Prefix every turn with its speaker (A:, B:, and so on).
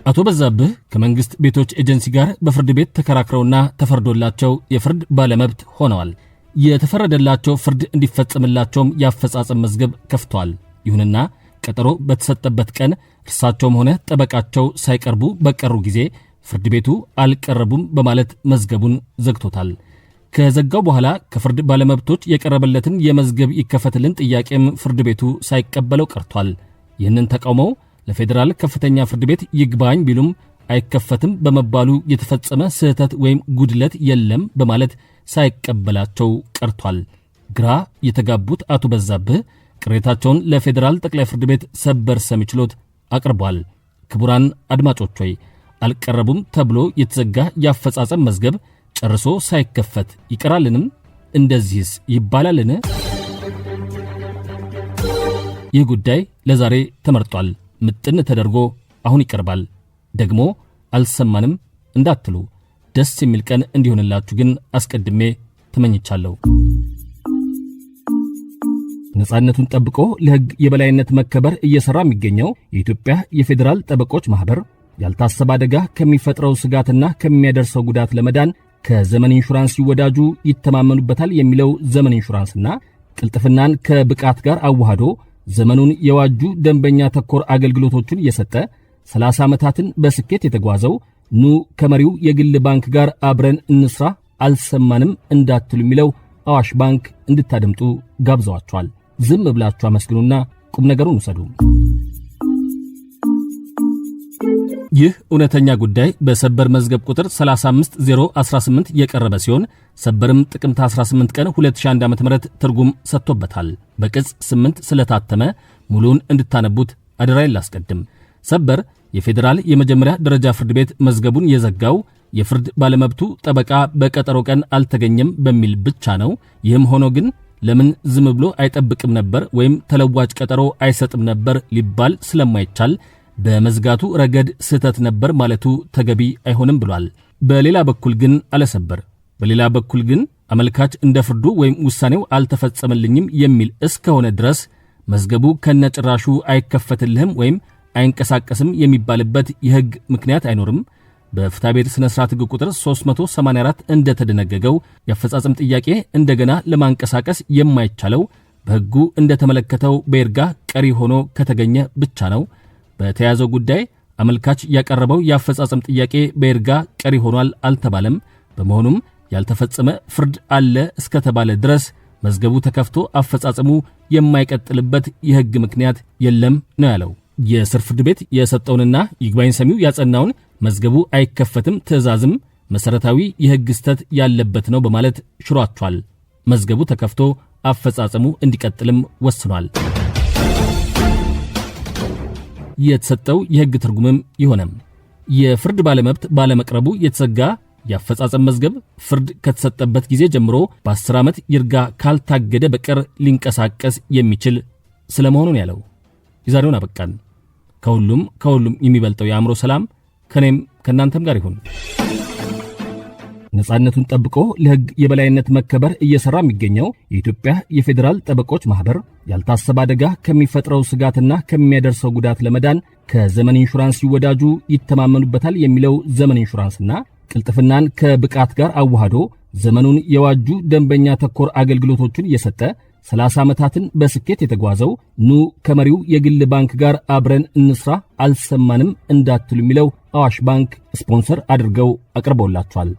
A: አቶ በዛብህ ከመንግስት ቤቶች ኤጀንሲ ጋር በፍርድ ቤት ተከራክረውና ተፈርዶላቸው የፍርድ ባለመብት ሆነዋል። የተፈረደላቸው ፍርድ እንዲፈጸምላቸውም ያፈጻጸም መዝገብ ከፍቷል። ይሁንና ቀጠሮ በተሰጠበት ቀን እርሳቸውም ሆነ ጠበቃቸው ሳይቀርቡ በቀሩ ጊዜ ፍርድ ቤቱ አልቀረቡም በማለት መዝገቡን ዘግቶታል። ከዘጋው በኋላ ከፍርድ ባለመብቶች የቀረበለትን የመዝገብ ይከፈትልን ጥያቄም ፍርድ ቤቱ ሳይቀበለው ቀርቷል። ይህንን ተቃውመው ለፌዴራል ከፍተኛ ፍርድ ቤት ይግባኝ ቢሉም አይከፈትም በመባሉ የተፈጸመ ስህተት ወይም ጉድለት የለም በማለት ሳይቀበላቸው ቀርቷል። ግራ የተጋቡት አቶ በዛብህ ቅሬታቸውን ለፌዴራል ጠቅላይ ፍርድ ቤት ሰበር ሰሚ ችሎት አቅርቧል። ክቡራን አድማጮች ሆይ አልቀረቡም ተብሎ የተዘጋ ያፈጻጸም መዝገብ ጨርሶ ሳይከፈት ይቀራልንም? እንደዚህስ ይባላልን? ይህ ጉዳይ ለዛሬ ተመርጧል። ምጥን ተደርጎ አሁን ይቀርባል። ደግሞ አልሰማንም እንዳትሉ ደስ የሚል ቀን እንዲሆንላችሁ ግን አስቀድሜ ተመኝቻለሁ። ነፃነቱን ጠብቆ ለሕግ የበላይነት መከበር እየሰራ የሚገኘው የኢትዮጵያ የፌዴራል ጠበቆች ማህበር ያልታሰበ አደጋ ከሚፈጥረው ስጋትና ከሚያደርሰው ጉዳት ለመዳን ከዘመን ኢንሹራንስ ይወዳጁ ይተማመኑበታል የሚለው ዘመን ኢንሹራንስና ቅልጥፍናን ከብቃት ጋር አዋህዶ ዘመኑን የዋጁ ደንበኛ ተኮር አገልግሎቶችን እየሰጠ 30 ዓመታትን በስኬት የተጓዘው ኑ ከመሪው የግል ባንክ ጋር አብረን እንስራ አልሰማንም እንዳትሉ የሚለው አዋሽ ባንክ እንድታደምጡ ጋብዘዋቸዋል። ዝም ብላችሁ አመስግኑና ቁም ነገሩን ውሰዱ። ይህ እውነተኛ ጉዳይ በሰበር መዝገብ ቁጥር 35018 የቀረበ ሲሆን ሰበርም ጥቅምት 18 ቀን 2001 ዓ.ም ትርጉም ሰጥቶበታል። በቅጽ 8 ስለታተመ ሙሉውን እንድታነቡት አደራዬን ላስቀድም። ሰበር የፌዴራል የመጀመሪያ ደረጃ ፍርድ ቤት መዝገቡን የዘጋው የፍርድ ባለመብቱ ጠበቃ በቀጠሮ ቀን አልተገኘም በሚል ብቻ ነው። ይህም ሆኖ ግን ለምን ዝም ብሎ አይጠብቅም ነበር ወይም ተለዋጭ ቀጠሮ አይሰጥም ነበር ሊባል ስለማይቻል በመዝጋቱ ረገድ ስህተት ነበር ማለቱ ተገቢ አይሆንም ብሏል። በሌላ በኩል ግን አለሰበር በሌላ በኩል ግን አመልካች እንደ ፍርዱ ወይም ውሳኔው አልተፈጸመልኝም የሚል እስከሆነ ድረስ መዝገቡ ከነጭራሹ አይከፈትልህም ወይም አይንቀሳቀስም የሚባልበት የሕግ ምክንያት አይኖርም። በፍትሐብሔር ሥነ ሥርዓት ሕግ ቁጥር 384 እንደተደነገገው የአፈጻጸም ጥያቄ እንደገና ለማንቀሳቀስ የማይቻለው በሕጉ እንደተመለከተው በይርጋ ቀሪ ሆኖ ከተገኘ ብቻ ነው። በተያዘው ጉዳይ አመልካች ያቀረበው የአፈጻጸም ጥያቄ በይርጋ ቀሪ ሆኗል አልተባለም። በመሆኑም ያልተፈጸመ ፍርድ አለ እስከተባለ ድረስ መዝገቡ ተከፍቶ አፈጻጸሙ የማይቀጥልበት የሕግ ምክንያት የለም ነው ያለው። የስር ፍርድ ቤት የሰጠውንና ይግባኝ ሰሚው ያጸናውን መዝገቡ አይከፈትም ትዕዛዝም መሰረታዊ የሕግ ስተት ያለበት ነው በማለት ሽሯቸዋል። መዝገቡ ተከፍቶ አፈጻጸሙ እንዲቀጥልም ወስኗል። የተሰጠው የሕግ ትርጉምም ይሆነም የፍርድ ባለመብት ባለመቅረቡ የተዘጋ የአፈጻጸም መዝገብ ፍርድ ከተሰጠበት ጊዜ ጀምሮ በ10 ዓመት ይርጋ ካልታገደ በቀር ሊንቀሳቀስ የሚችል ስለመሆኑን ያለው። የዛሬውን አበቃን። ከሁሉም የሚበልጠው የአእምሮ ሰላም ከኔም ከናንተም ጋር ይሁን። ነፃነቱን ጠብቆ ለሕግ የበላይነት መከበር እየሰራ የሚገኘው የኢትዮጵያ የፌዴራል ጠበቆች ማህበር ያልታሰበ አደጋ ከሚፈጥረው ስጋትና ከሚያደርሰው ጉዳት ለመዳን ከዘመን ኢንሹራንስ ይወዳጁ ይተማመኑበታል የሚለው ዘመን ኢንሹራንስና ቅልጥፍናን ከብቃት ጋር አዋህዶ ዘመኑን የዋጁ ደንበኛ ተኮር አገልግሎቶችን እየሰጠ 30 ዓመታትን በስኬት የተጓዘው ኑ ከመሪው የግል ባንክ ጋር አብረን እንስራ አልሰማንም እንዳትሉ የሚለው አዋሽ ባንክ ስፖንሰር አድርገው አቅርበውላቸዋል።